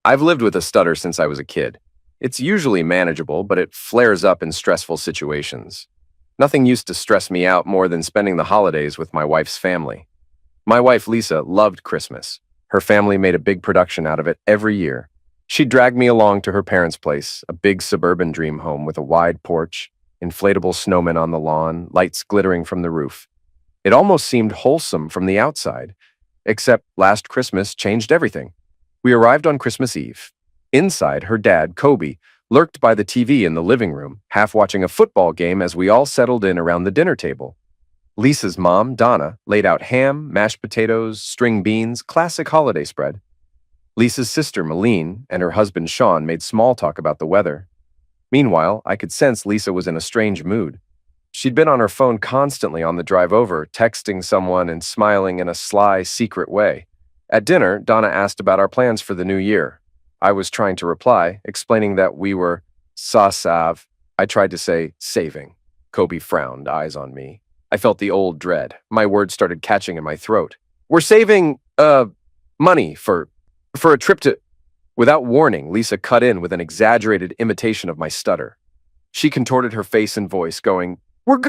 I've lived with a stutter since I was a kid. It's usually manageable, but it flares up in stressful situations. Nothing used to stress me out more than spending the holidays with my wife's family. My wife, Lisa, loved Christmas. Her family made a big production out of it every year. She'd drag me along to her parents' place, a big suburban dream home with a wide porch, inflatable snowmen on the lawn, lights glittering from the roof. It almost seemed wholesome from the outside, except last Christmas changed everything. We arrived on Christmas Eve. Inside, her dad, Kobe, lurked by the TV in the living room, half watching a football game as we all settled in around the dinner table. Lisa's mom, Donna, laid out ham, mashed potatoes, string beans, classic holiday spread. Lisa's sister, Malene, and her husband, Sean, made small talk about the weather. Meanwhile, I could sense Lisa was in a strange mood. She'd been on her phone constantly on the drive over, texting someone and smiling in a sly, secret way. At dinner, Donna asked about our plans for the new year. I was trying to reply, explaining that we were sav. I tried to say saving. Kobe frowned, eyes on me. I felt the old dread. My words started catching in my throat. We're saving, money for a trip to... Without warning, Lisa cut in with an exaggerated imitation of my stutter. She contorted her face and voice, going, We're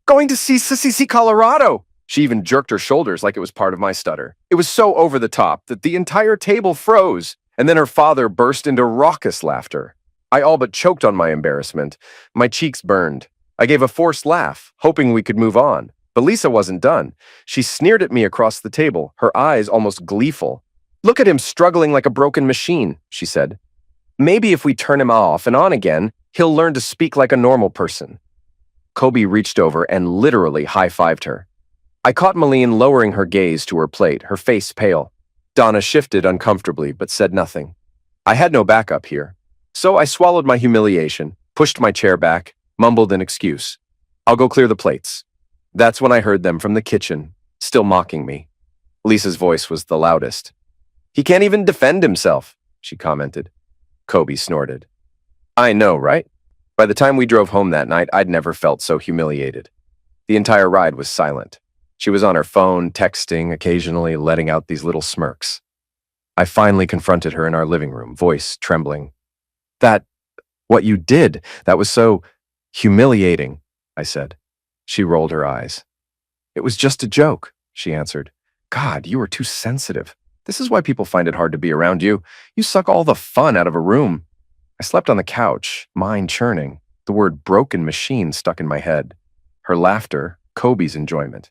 going to see Colorado. She even jerked her shoulders like it was part of my stutter. It was so over the top that the entire table froze, and then her father burst into raucous laughter. I all but choked on my embarrassment. My cheeks burned. I gave a forced laugh, hoping we could move on. But Lisa wasn't done. She sneered at me across the table, her eyes almost gleeful. Look at him struggling like a broken machine, she said. Maybe if we turn him off and on again, he'll learn to speak like a normal person. Kobe reached over and literally high-fived her. I caught Malene lowering her gaze to her plate, her face pale. Donna shifted uncomfortably, but said nothing. I had no backup here. So I swallowed my humiliation, pushed my chair back, mumbled an excuse. I'll go clear the plates. That's when I heard them from the kitchen, still mocking me. Lisa's voice was the loudest. He can't even defend himself, she commented. Kobe snorted. I know, right? By the time we drove home that night, I'd never felt so humiliated. The entire ride was silent. She was on her phone, texting, occasionally letting out these little smirks. I finally confronted her in our living room, voice trembling. What you did, that was so humiliating, I said. She rolled her eyes. It was just a joke, she answered. God, you were too sensitive. This is why people find it hard to be around you. You suck all the fun out of a room. I slept on the couch, mind churning. The word broken machine stuck in my head. Her laughter, Kobe's enjoyment.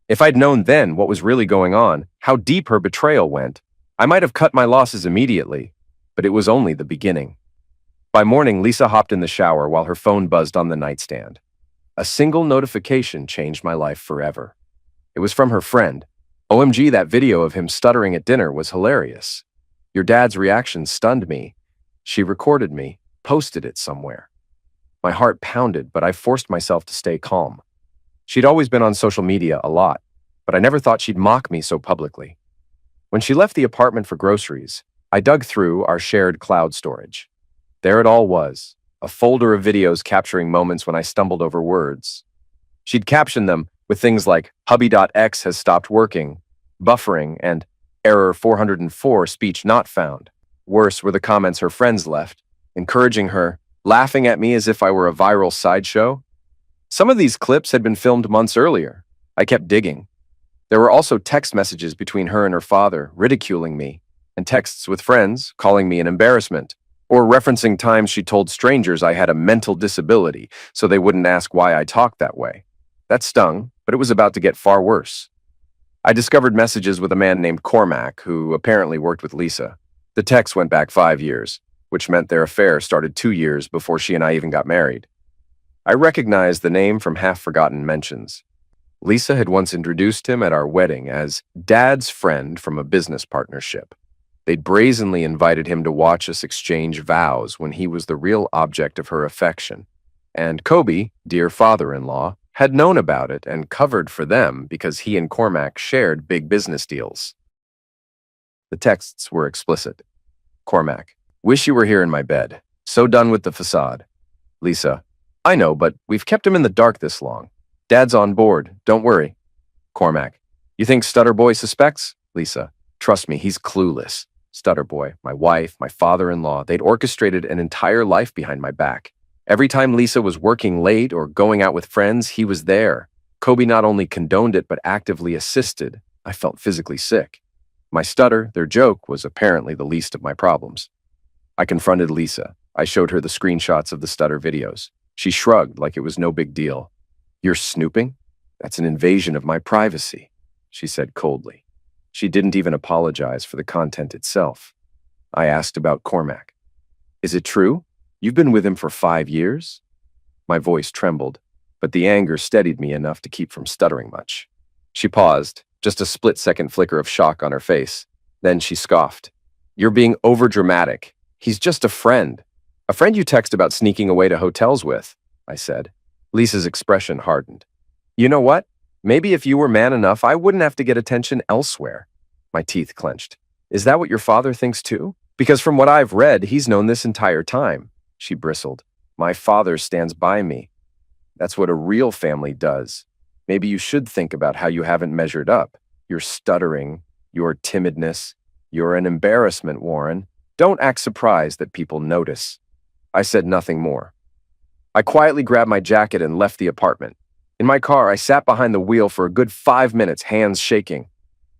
If I'd known then what was really going on, how deep her betrayal went, I might have cut my losses immediately, but it was only the beginning. By morning, Lisa hopped in the shower while her phone buzzed on the nightstand. A single notification changed my life forever. It was from her friend. OMG, that video of him stuttering at dinner was hilarious. Your dad's reaction stunned me. She recorded me, posted it somewhere. My heart pounded, but I forced myself to stay calm. She'd always been on social media a lot, but I never thought she'd mock me so publicly. When she left the apartment for groceries, I dug through our shared cloud storage. There it all was, a folder of videos capturing moments when I stumbled over words. She'd captioned them with things like hubby.x has stopped working, buffering, and error 404 speech not found. Worse were the comments her friends left, encouraging her, laughing at me as if I were a viral sideshow. Some of these clips had been filmed months earlier. I kept digging. There were also text messages between her and her father, ridiculing me, and texts with friends, calling me an embarrassment, or referencing times she told strangers I had a mental disability so they wouldn't ask why I talked that way. That stung, but it was about to get far worse. I discovered messages with a man named Cormac, who apparently worked with Lisa. The text went back 5 years, which meant their affair started 2 years before she and I even got married. I recognized the name from half-forgotten mentions. Lisa had once introduced him at our wedding as Dad's friend from a business partnership. They'd brazenly invited him to watch us exchange vows when he was the real object of her affection. And Kobe, dear father-in-law, had known about it and covered for them because he and Cormac shared big business deals. The texts were explicit. Cormac, wish you were here in my bed. So done with the facade. Lisa, I know, but we've kept him in the dark this long. Dad's on board, don't worry. Cormac, you think Stutter Boy suspects? Lisa, trust me, he's clueless. Stutter boy, my wife, my father-in-law, they'd orchestrated an entire life behind my back. Every time Lisa was working late or going out with friends, he was there. Kobe not only condoned it, but actively assisted. I felt physically sick. My stutter, their joke, was apparently the least of my problems. I confronted Lisa. I showed her the screenshots of the stutter videos. She shrugged like it was no big deal. "You're snooping? That's an invasion of my privacy," she said coldly. She didn't even apologize for the content itself. I asked about Cormac. "Is it true? You've been with him for 5 years?" My voice trembled, but the anger steadied me enough to keep from stuttering much. She paused, just a split-second flicker of shock on her face. Then she scoffed. "You're being overdramatic. He's just a friend. A friend you text about sneaking away to hotels with," I said. Lisa's expression hardened. "You know what? Maybe if you were man enough, I wouldn't have to get attention elsewhere." My teeth clenched. "Is that what your father thinks too? Because from what I've read, he's known this entire time." She bristled. "My father stands by me. That's what a real family does. Maybe you should think about how you haven't measured up. Your stuttering, your timidness. You're an embarrassment, Warren. Don't act surprised that people notice." I said nothing more. I quietly grabbed my jacket and left the apartment. In my car, I sat behind the wheel for a good 5 minutes, hands shaking.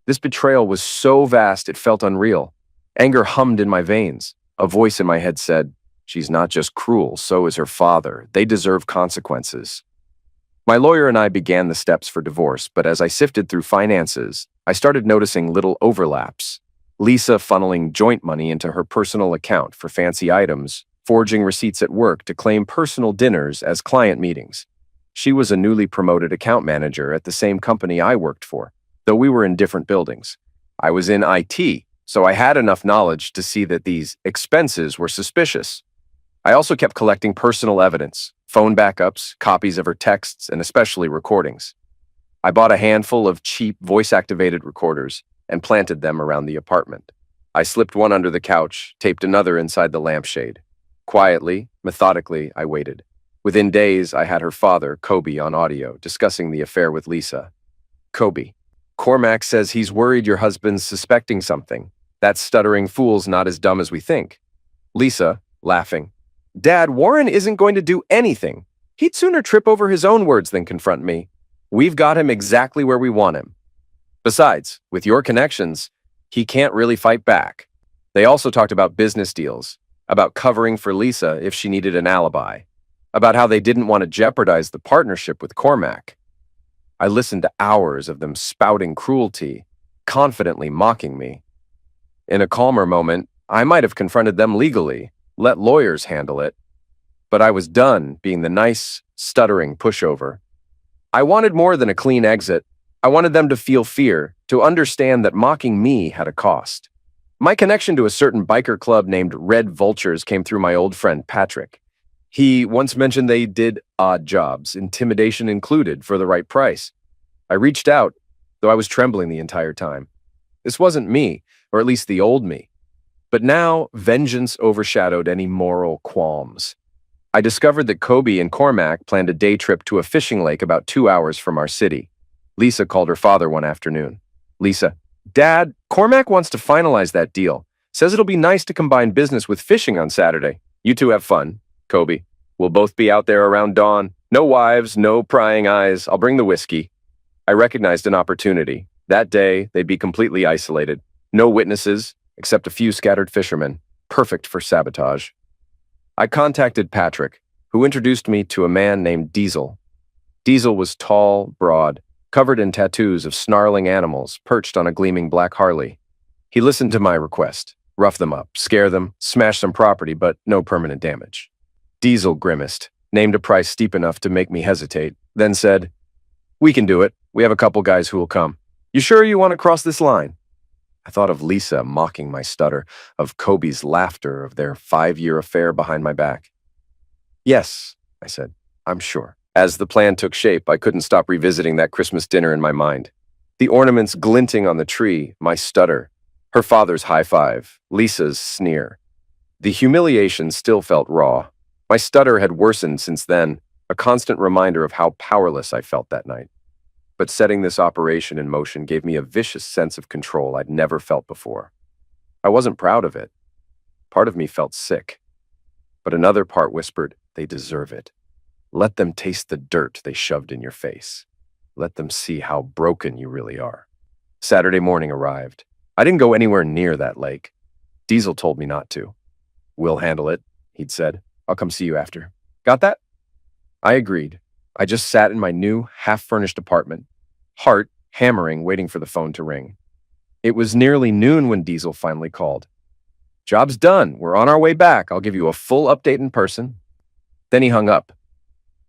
This betrayal was so vast it felt unreal. Anger hummed in my veins. A voice in my head said, "She's not just cruel, so is her father. They deserve consequences." My lawyer and I began the steps for divorce, but as I sifted through finances, I started noticing little overlaps. Lisa funneling joint money into her personal account for fancy items, forging receipts at work to claim personal dinners as client meetings. She was a newly promoted account manager at the same company I worked for, though we were in different buildings. I was in IT, so I had enough knowledge to see that these expenses were suspicious. I also kept collecting personal evidence, phone backups, copies of her texts, and especially recordings. I bought a handful of cheap voice-activated recorders and planted them around the apartment. I slipped one under the couch, taped another inside the lampshade. Quietly, methodically, I waited. Within days, I had her father, Kobe, on audio, discussing the affair with Lisa. "Kobe, Cormac says he's worried your husband's suspecting something. That stuttering fool's not as dumb as we think." Lisa, laughing. "Dad, Warren isn't going to do anything. He'd sooner trip over his own words than confront me. We've got him exactly where we want him. Besides, with your connections, he can't really fight back." They also talked about business deals, about covering for Lisa if she needed an alibi, about how they didn't want to jeopardize the partnership with Cormac. I listened to hours of them spouting cruelty, confidently mocking me. In a calmer moment, I might have confronted them legally, let lawyers handle it. But I was done being the nice, stuttering pushover. I wanted more than a clean exit. I wanted them to feel fear, to understand that mocking me had a cost. My connection to a certain biker club named Red Vultures came through my old friend Patrick. He once mentioned they did odd jobs, intimidation included, for the right price. I reached out, though I was trembling the entire time. This wasn't me, or at least the old me. But now, vengeance overshadowed any moral qualms. I discovered that Kobe and Cormac planned a day trip to a fishing lake about 2 hours from our city. Lisa called her father one afternoon. "Lisa, Dad, Cormac wants to finalize that deal. Says it'll be nice to combine business with fishing on Saturday. You two have fun. Kobe, we'll both be out there around dawn. No wives, no prying eyes. I'll bring the whiskey." I recognized an opportunity. That day, they'd be completely isolated. No witnesses, except a few scattered fishermen. Perfect for sabotage. I contacted Patrick, who introduced me to a man named Diesel. Diesel was tall, broad, covered in tattoos of snarling animals perched on a gleaming black Harley. He listened to my request. Rough them up, scare them, smash some property, but no permanent damage. Diesel grimaced, named a price steep enough to make me hesitate, then said, "We can do it. We have a couple guys who will come. You sure you want to cross this line?" I thought of Lisa mocking my stutter, of Kobe's laughter, of their 5-year affair behind my back. "Yes," I said, "I'm sure." As the plan took shape, I couldn't stop revisiting that Christmas dinner in my mind. The ornaments glinting on the tree, my stutter, her father's high five, Lisa's sneer. The humiliation still felt raw. My stutter had worsened since then, a constant reminder of how powerless I felt that night. But setting this operation in motion gave me a vicious sense of control I'd never felt before. I wasn't proud of it. Part of me felt sick. But another part whispered, they deserve it. Let them taste the dirt they shoved in your face. Let them see how broken you really are. Saturday morning arrived. I didn't go anywhere near that lake. Diesel told me not to. We'll handle it, he'd said. I'll come see you after. Got that? I agreed. I just sat in my new, half-furnished apartment, heart hammering, waiting for the phone to ring. It was nearly noon when Diesel finally called. Job's done. We're on our way back. I'll give you a full update in person. Then he hung up,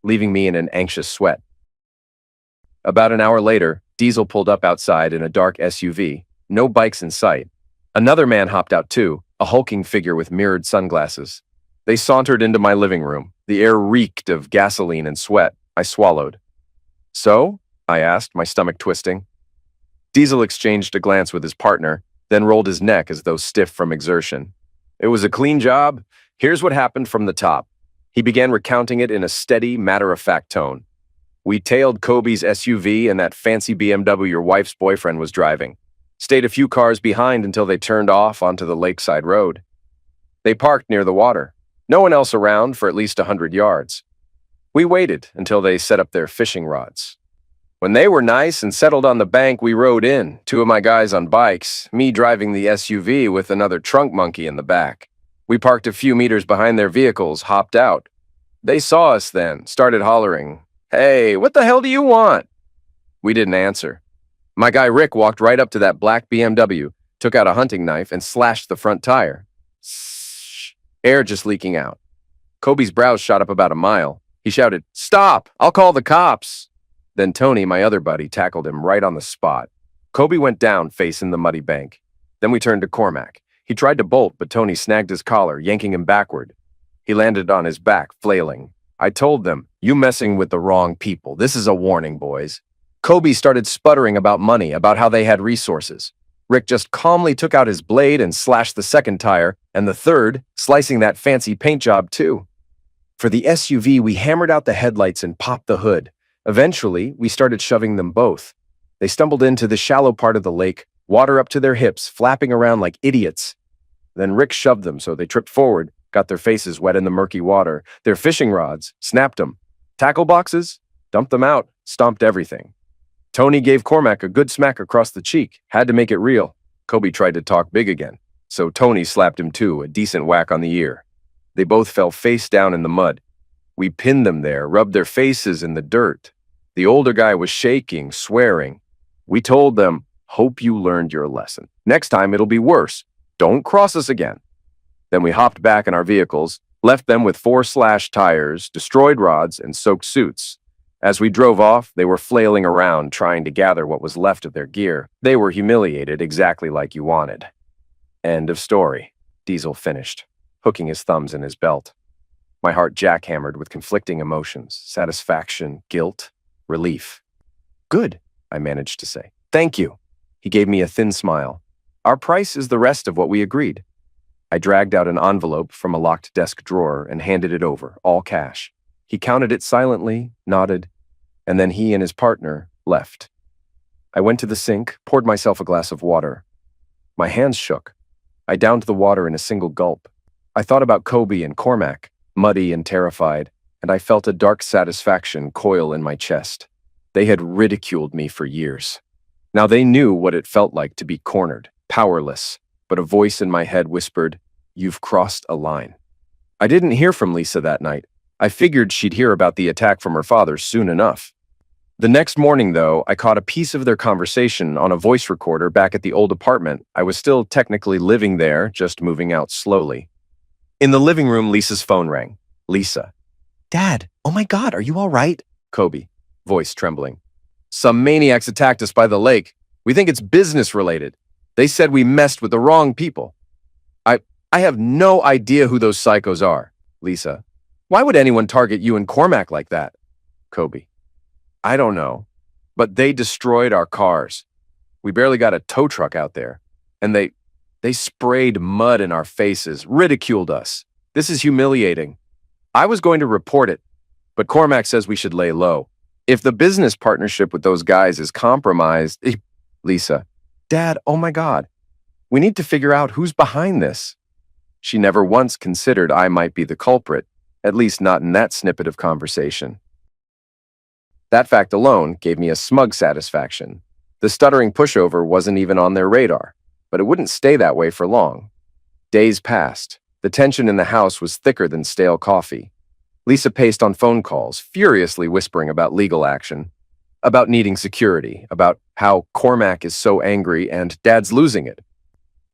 leaving me in an anxious sweat. About an hour later, Diesel pulled up outside in a dark SUV, no bikes in sight. Another man hopped out too, a hulking figure with mirrored sunglasses. They sauntered into my living room. The air reeked of gasoline and sweat. I swallowed. So? I asked, my stomach twisting. Diesel exchanged a glance with his partner, then rolled his neck as though stiff from exertion. It was a clean job. Here's what happened from the top. He began recounting it in a steady, matter-of-fact tone. We tailed Kobe's SUV and that fancy BMW your wife's boyfriend was driving. Stayed a few cars behind until they turned off onto the lakeside road. They parked near the water. No one else around for at least 100 yards. We waited until they set up their fishing rods. When they were nice and settled on the bank, we rode in, two of my guys on bikes, me driving the SUV with another trunk monkey in the back. We parked a few meters behind their vehicles, hopped out. They saw us then, started hollering, "Hey, what the hell do you want?" We didn't answer. My guy Rick walked right up to that black BMW, took out a hunting knife, and slashed the front tire. Shh, air just leaking out. Kobe's brows shot up about a mile. He shouted, "Stop! I'll call the cops!" Then Tony, my other buddy, tackled him right on the spot. Kobe went down, facing the muddy bank. Then we turned to Cormac. He tried to bolt, but Tony snagged his collar, yanking him backward. He landed on his back, flailing. I told them, "You messing with the wrong people. This is a warning, boys." Kobe started sputtering about money, about how they had resources. Rick just calmly took out his blade and slashed the second tire, and the third, slicing that fancy paint job too. For the SUV, we hammered out the headlights and popped the hood. Eventually, we started shoving them both. They stumbled into the shallow part of the lake, water up to their hips, flapping around like idiots. Then Rick shoved them so they tripped forward, got their faces wet in the murky water, their fishing rods, snapped them. Tackle boxes? Dumped them out, stomped everything. Tony gave Cormac a good smack across the cheek, had to make it real. Kobe tried to talk big again, so Tony slapped him too, a decent whack on the ear. They both fell face down in the mud. We pinned them there, rubbed their faces in the dirt. The older guy was shaking, swearing. We told them, "Hope you learned your lesson. Next time it'll be worse. Don't cross us again." Then we hopped back in our vehicles, left them with 4 slashed tires, destroyed rods, and soaked suits. As we drove off, they were flailing around, trying to gather what was left of their gear. They were humiliated exactly like you wanted. End of story, Diesel finished, hooking his thumbs in his belt. My heart jackhammered with conflicting emotions, satisfaction, guilt, relief. "Good," I managed to say. "Thank you." He gave me a thin smile. "Our price is the rest of what we agreed." I dragged out an envelope from a locked desk drawer and handed it over, all cash. He counted it silently, nodded, and then he and his partner left. I went to the sink, poured myself a glass of water. My hands shook. I downed the water in a single gulp. I thought about Kobe and Cormac, muddy and terrified, and I felt a dark satisfaction coil in my chest. They had ridiculed me for years. Now they knew what it felt like to be cornered, powerless, but a voice in my head whispered, "You've crossed a line." I didn't hear from Lisa that night. I figured she'd hear about the attack from her father soon enough. The next morning, though, I caught a piece of their conversation on a voice recorder back at the old apartment. I was still technically living there, just moving out slowly. In the living room, Lisa's phone rang. Lisa. "Dad, oh my God, are you all right?" Kobe, voice trembling. "Some maniacs attacked us by the lake. We think it's business-related. They said we messed with the wrong people." I have no idea who those psychos are." Lisa. "Why would anyone target you and Cormac like that?" Kobe. "I don't know, but they destroyed our cars. We barely got a tow truck out there. And they sprayed mud in our faces, ridiculed us. This is humiliating. I was going to report it, but Cormac says we should lay low. If the business partnership with those guys is compromised..." Lisa. "Dad, oh my God. We need to figure out who's behind this. She never once considered I might be the culprit, at least not in that snippet of conversation. That fact alone gave me a smug satisfaction. The stuttering pushover wasn't even on their radar, but it wouldn't stay that way for long. Days passed. The tension in the house was thicker than stale coffee. Lisa paced on phone calls, furiously whispering about legal action, about needing security, about how Cormac is so angry and Dad's losing it.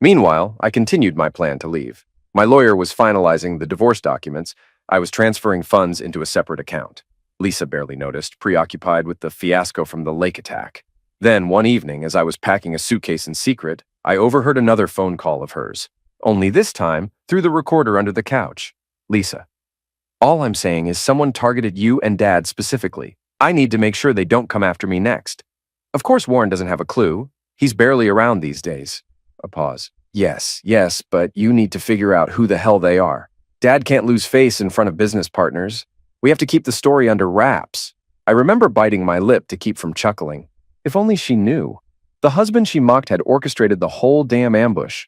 Meanwhile, I continued my plan to leave. My lawyer was finalizing the divorce documents. I was transferring funds into a separate account. Lisa barely noticed, preoccupied with the fiasco from the lake attack. Then, one evening, as I was packing a suitcase in secret, I overheard another phone call of hers. Only this time, through the recorder under the couch. Lisa, all I'm saying is someone targeted you and Dad specifically. I need to make sure they don't come after me next. Of course Warren doesn't have a clue. He's barely around these days. A pause. Yes, but you need to figure out who the hell they are. Dad can't lose face in front of business partners. We have to keep the story under wraps. I remember biting my lip to keep from chuckling. If only she knew. The husband she mocked had orchestrated the whole damn ambush.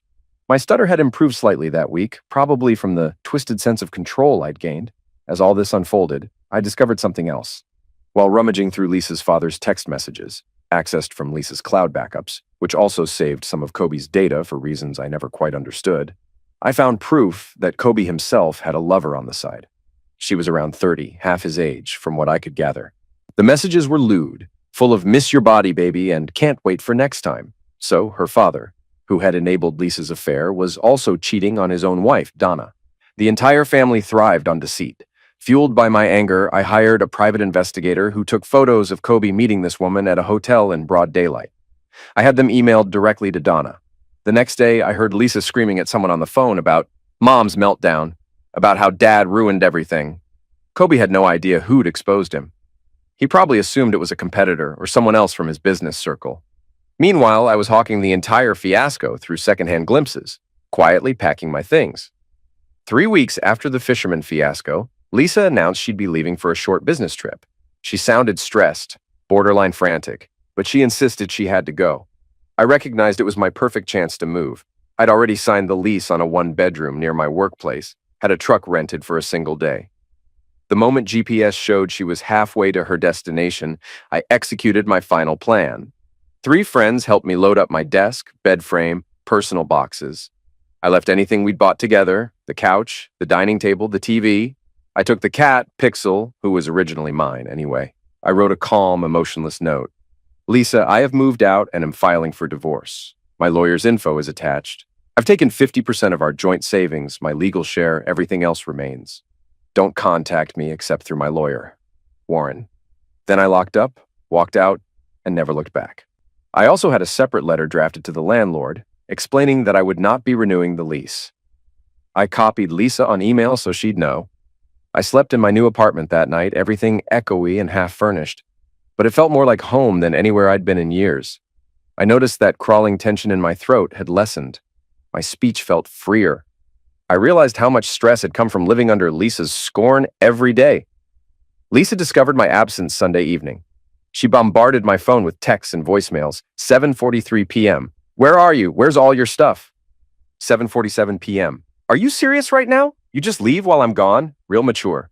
My stutter had improved slightly that week, probably from the twisted sense of control I'd gained. As all this unfolded, I discovered something else. While rummaging through Lisa's father's text messages, accessed from Lisa's cloud backups, which also saved some of Kobe's data for reasons I never quite understood, I found proof that Kobe himself had a lover on the side. She was around 30, half his age, from what I could gather. The messages were lewd, full of "miss your body, baby," and "can't wait for next time." So her father, who had enabled Lisa's affair, was also cheating on his own wife, Donna. The entire family thrived on deceit. Fueled by my anger, I hired a private investigator who took photos of Kobe meeting this woman at a hotel in broad daylight. I had them emailed directly to Donna. The next day, I heard Lisa screaming at someone on the phone about Mom's meltdown, about how Dad ruined everything. Kobe had no idea who'd exposed him. He probably assumed it was a competitor or someone else from his business circle. Meanwhile, I was hawking the entire fiasco through secondhand glimpses, quietly packing my things. 3 weeks after the fisherman fiasco, Lisa announced she'd be leaving for a short business trip. She sounded stressed, borderline frantic, but she insisted she had to go. I recognized it was my perfect chance to move. I'd already signed the lease on a one-bedroom near my workplace, had a truck rented for a single day. The moment GPS showed she was halfway to her destination, I executed my final plan. 3 friends helped me load up my desk, bed frame, personal boxes. I left anything we'd bought together, the couch, the dining table, the TV. I took the cat, Pixel, who was originally mine anyway. I wrote a calm, emotionless note. Lisa, I have moved out and am filing for divorce. My lawyer's info is attached. I've taken 50% of our joint savings, my legal share, everything else remains. Don't contact me except through my lawyer, Warren. Then I locked up, walked out, and never looked back. I also had a separate letter drafted to the landlord, explaining that I would not be renewing the lease. I copied Lisa on email so she'd know. I slept in my new apartment that night, everything echoey and half-furnished, but it felt more like home than anywhere I'd been in years. I noticed that crawling tension in my throat had lessened. My speech felt freer. I realized how much stress had come from living under Lisa's scorn every day. Lisa discovered my absence Sunday evening. She bombarded my phone with texts and voicemails. 7:43 p.m. Where are you? Where's all your stuff? 7:47 p.m. Are you serious right now? You just leave while I'm gone? Real mature.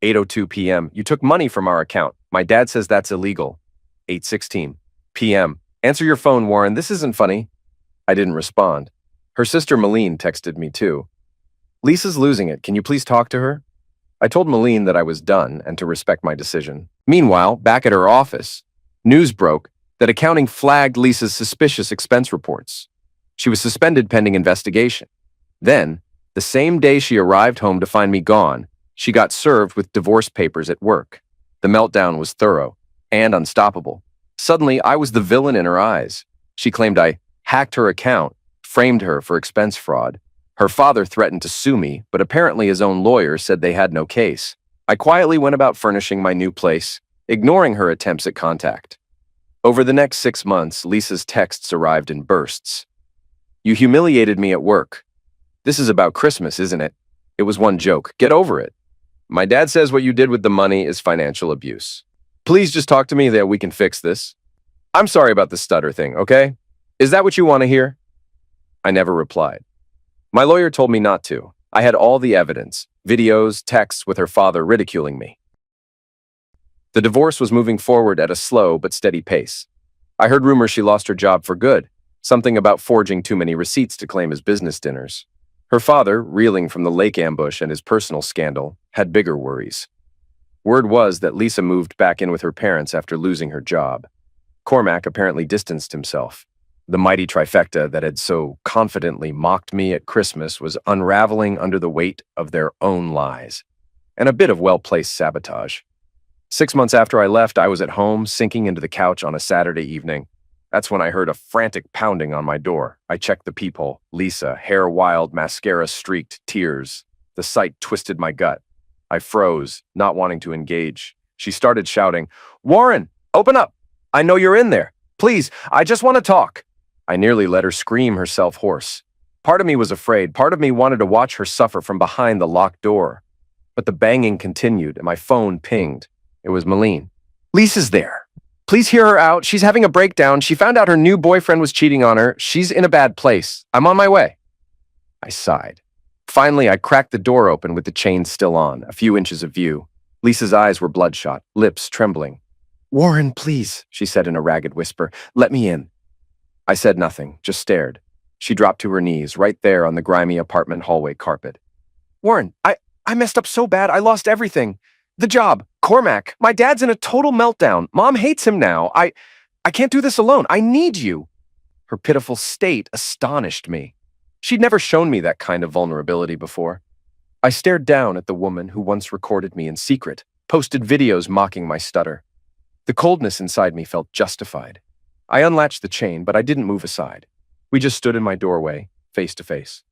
8:02 p.m. You took money from our account. My dad says that's illegal. 8:16 p.m. Answer your phone, Warren. This isn't funny. I didn't respond. Her sister Malene texted me too. Lisa's losing it. Can you please talk to her? I told Malene that I was done and to respect my decision. Meanwhile, back at her office, news broke that accounting flagged Lisa's suspicious expense reports. She was suspended pending investigation. Then, the same day she arrived home to find me gone, she got served with divorce papers at work. The meltdown was thorough and unstoppable. Suddenly, I was the villain in her eyes. She claimed I hacked her account, framed her for expense fraud. Her father threatened to sue me, but apparently his own lawyer said they had no case. I quietly went about furnishing my new place, ignoring her attempts at contact. Over the next 6 months, Lisa's texts arrived in bursts. You humiliated me at work. This is about Christmas, isn't it? It was one joke. Get over it. My dad says what you did with the money is financial abuse. Please just talk to me that we can fix this. I'm sorry about the stutter thing, okay? Is that what you want to hear? I never replied. My lawyer told me not to. I had all the evidence, videos, texts with her father ridiculing me. The divorce was moving forward at a slow but steady pace. I heard rumors she lost her job for good, something about forging too many receipts to claim as business dinners. Her father, reeling from the lake ambush and his personal scandal, had bigger worries. Word was that Lisa moved back in with her parents after losing her job. Cormac apparently distanced himself. The mighty trifecta that had so confidently mocked me at Christmas was unraveling under the weight of their own lies, and a bit of well-placed sabotage. 6 months after I left, I was at home, sinking into the couch on a Saturday evening. That's when I heard a frantic pounding on my door. I checked the peephole. Lisa, hair wild, mascara streaked, tears. The sight twisted my gut. I froze, not wanting to engage. She started shouting, "Warren, open up! I know you're in there. Please, I just want to talk." I nearly let her scream herself hoarse. Part of me was afraid. Part of me wanted to watch her suffer from behind the locked door. But the banging continued, and my phone pinged. It was Malene. "Lisa's there. Please hear her out. She's having a breakdown. She found out her new boyfriend was cheating on her. She's in a bad place. I'm on my way." I sighed. Finally, I cracked the door open with the chain still on, a few inches of view. Lisa's eyes were bloodshot, lips trembling. "Warren, please," she said in a ragged whisper. "Let me in." I said nothing, just stared. She dropped to her knees, right there on the grimy apartment hallway carpet. "Warren, I messed up so bad. I lost everything. The job, Cormac. My dad's in a total meltdown. Mom hates him now. I can't do this alone. I need you." Her pitiful state astonished me. She'd never shown me that kind of vulnerability before. I stared down at the woman who once recorded me in secret, posted videos mocking my stutter. The coldness inside me felt justified. I unlatched the chain, but I didn't move aside. We just stood in my doorway, face to face.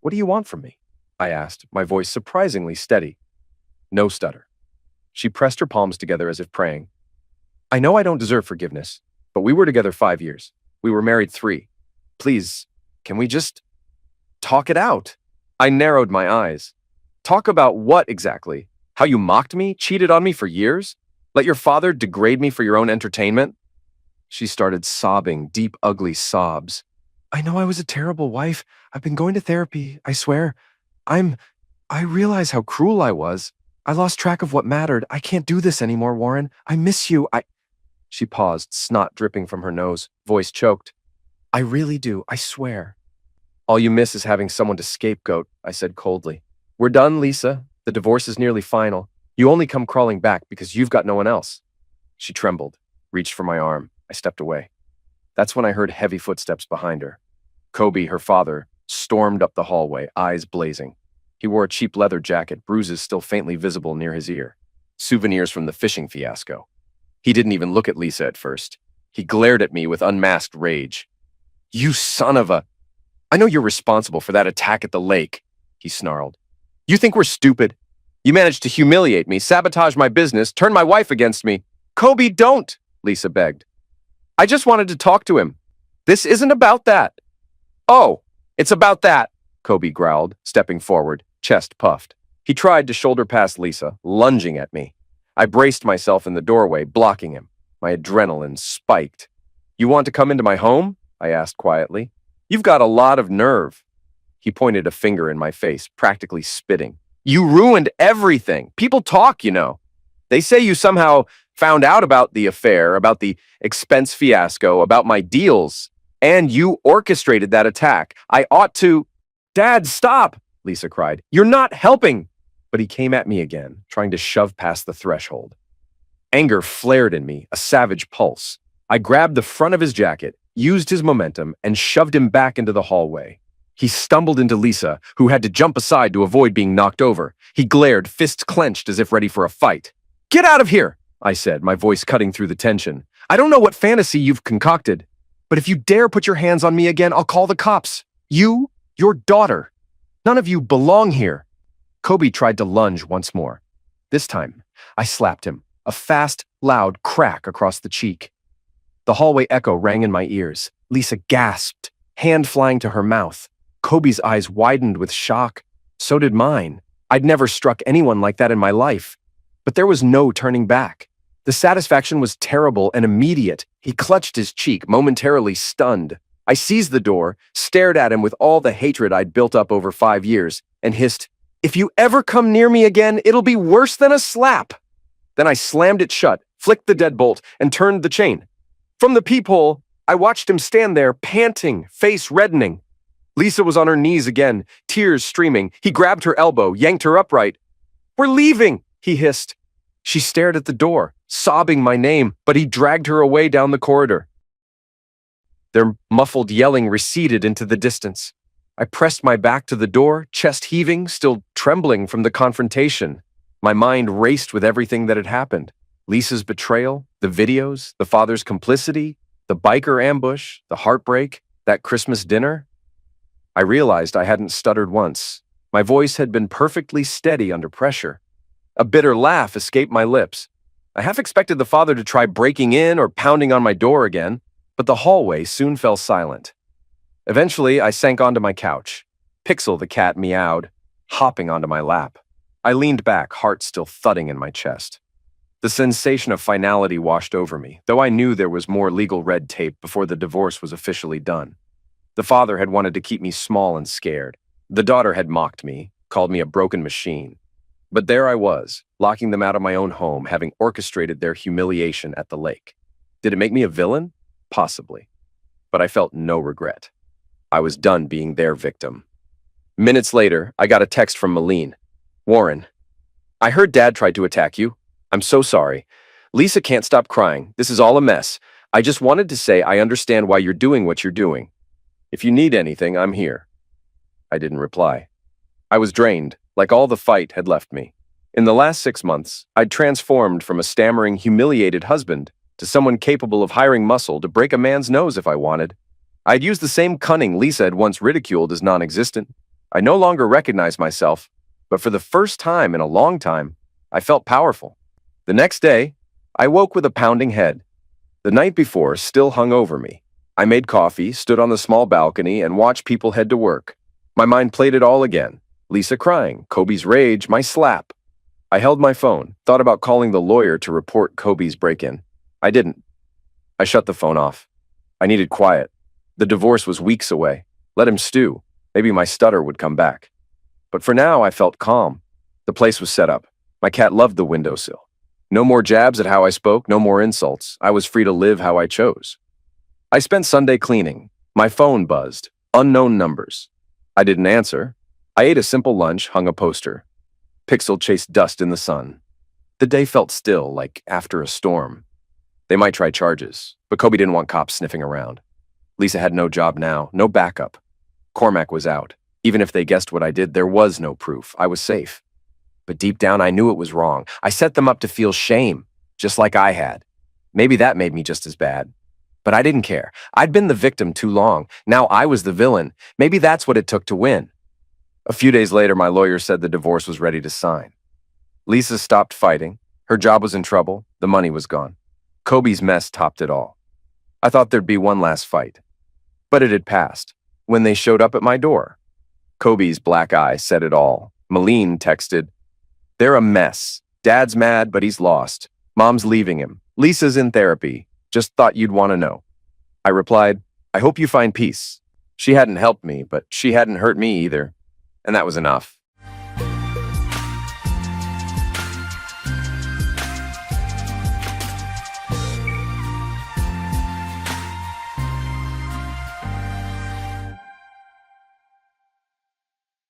"What do you want from me?" I asked, my voice surprisingly steady. No stutter. She pressed her palms together as if praying. "I know I don't deserve forgiveness, but we were together 5 years. We were married 3. Please, can we just talk it out?" I narrowed my eyes. "Talk about what exactly? How you mocked me, cheated on me for years? Let your father degrade me for your own entertainment?" She started sobbing, deep, ugly sobs. "I know I was a terrible wife. I've been going to therapy, I swear. I realize how cruel I was. I lost track of what mattered. I can't do this anymore, Warren. I miss you. She paused, snot dripping from her nose, voice choked. "I really do, I swear." "All you miss is having someone to scapegoat," I said coldly. "We're done, Lisa. The divorce is nearly final. You only come crawling back because you've got no one else." She trembled, reached for my arm. I stepped away. That's when I heard heavy footsteps behind her. Kobe, her father, stormed up the hallway, eyes blazing. He wore a cheap leather jacket, bruises still faintly visible near his ear. Souvenirs from the fishing fiasco. He didn't even look at Lisa at first. He glared at me with unmasked rage. "You son of a... I know you're responsible for that attack at the lake," he snarled. "You think we're stupid? You managed to humiliate me, sabotage my business, turn my wife against me." "Kobe, don't," Lisa begged. "I just wanted to talk to him. This isn't about that." "Oh, it's about that," Kobe growled, stepping forward, chest puffed. He tried to shoulder past Lisa, lunging at me. I braced myself in the doorway, blocking him. My adrenaline spiked. "You want to come into my home?" I asked quietly. "You've got a lot of nerve." He pointed a finger in my face, practically spitting. "You ruined everything. People talk, you know. They say you somehow found out about the affair, about the expense fiasco, about my deals, and you orchestrated that attack. I ought to—" "Dad, stop!" Lisa cried. "You're not helping!" But he came at me again, trying to shove past the threshold. Anger flared in me, a savage pulse. I grabbed the front of his jacket, used his momentum, and shoved him back into the hallway. He stumbled into Lisa, who had to jump aside to avoid being knocked over. He glared, fists clenched as if ready for a fight. "Get out of here!" I said, my voice cutting through the tension. "I don't know what fantasy you've concocted, but if you dare put your hands on me again, I'll call the cops. You, your daughter. None of you belong here." Kobe tried to lunge once more. This time, I slapped him, a fast, loud crack across the cheek. The hallway echo rang in my ears. Lisa gasped, hand flying to her mouth. Kobe's eyes widened with shock. So did mine. I'd never struck anyone like that in my life. But there was no turning back. The satisfaction was terrible and immediate. He clutched his cheek, momentarily stunned. I seized the door, stared at him with all the hatred I'd built up over 5 years, and hissed, "If you ever come near me again, it'll be worse than a slap." Then I slammed it shut, flicked the deadbolt, and turned the chain. From the peephole, I watched him stand there, panting, face reddening. Lisa was on her knees again, tears streaming. He grabbed her elbow, yanked her upright. "We're leaving," he hissed. She stared at the door, sobbing my name, but he dragged her away down the corridor. Their muffled yelling receded into the distance. I pressed my back to the door, chest heaving, still trembling from the confrontation. My mind raced with everything that had happened. Lisa's betrayal, the videos, the father's complicity, the biker ambush, the heartbreak, that Christmas dinner. I realized I hadn't stuttered once. My voice had been perfectly steady under pressure. A bitter laugh escaped my lips. I half expected the father to try breaking in or pounding on my door again, but the hallway soon fell silent. Eventually, I sank onto my couch. Pixel the cat meowed, hopping onto my lap. I leaned back, heart still thudding in my chest. The sensation of finality washed over me, though I knew there was more legal red tape before the divorce was officially done. The father had wanted to keep me small and scared. The daughter had mocked me, called me a broken machine. But there I was, locking them out of my own home, having orchestrated their humiliation at the lake. Did it make me a villain? Possibly. But I felt no regret. I was done being their victim. Minutes later, I got a text from Malene. "Warren, I heard Dad tried to attack you. I'm so sorry. Lisa can't stop crying. This is all a mess. I just wanted to say I understand why you're doing what you're doing. If you need anything, I'm here." I didn't reply. I was drained, like all the fight had left me. In the last 6 months, I'd transformed from a stammering, humiliated husband to someone capable of hiring muscle to break a man's nose if I wanted. I'd used the same cunning Lisa had once ridiculed as non-existent. I no longer recognized myself, but for the first time in a long time, I felt powerful. The next day, I woke with a pounding head. The night before still hung over me. I made coffee, stood on the small balcony, and watched people head to work. My mind played it all again. Lisa crying, Kobe's rage, my slap. I held my phone, thought about calling the lawyer to report Kobe's break-in. I didn't. I shut the phone off. I needed quiet. The divorce was weeks away. Let him stew. Maybe my stutter would come back. But for now, I felt calm. The place was set up. My cat loved the windowsill. No more jabs at how I spoke, no more insults. I was free to live how I chose. I spent Sunday cleaning. My phone buzzed. Unknown numbers. I didn't answer. I ate a simple lunch, hung a poster. Pixel chased dust in the sun. The day felt still, like after a storm. They might try charges, but Kobe didn't want cops sniffing around. Lisa had no job now, no backup. Cormac was out. Even if they guessed what I did, there was no proof. I was safe. But deep down, I knew it was wrong. I set them up to feel shame, just like I had. Maybe that made me just as bad. But I didn't care. I'd been the victim too long. Now I was the villain. Maybe that's what it took to win. A few days later, my lawyer said the divorce was ready to sign. Lisa stopped fighting. Her job was in trouble. The money was gone. Kobe's mess topped it all. I thought there'd be one last fight. But it had passed. When they showed up at my door. Kobe's black eye said it all. Malene texted, "They're a mess. Dad's mad, but he's lost. Mom's leaving him. Lisa's in therapy. Just thought you'd want to know." I replied, "I hope you find peace." She hadn't helped me, but she hadn't hurt me either. And that was enough.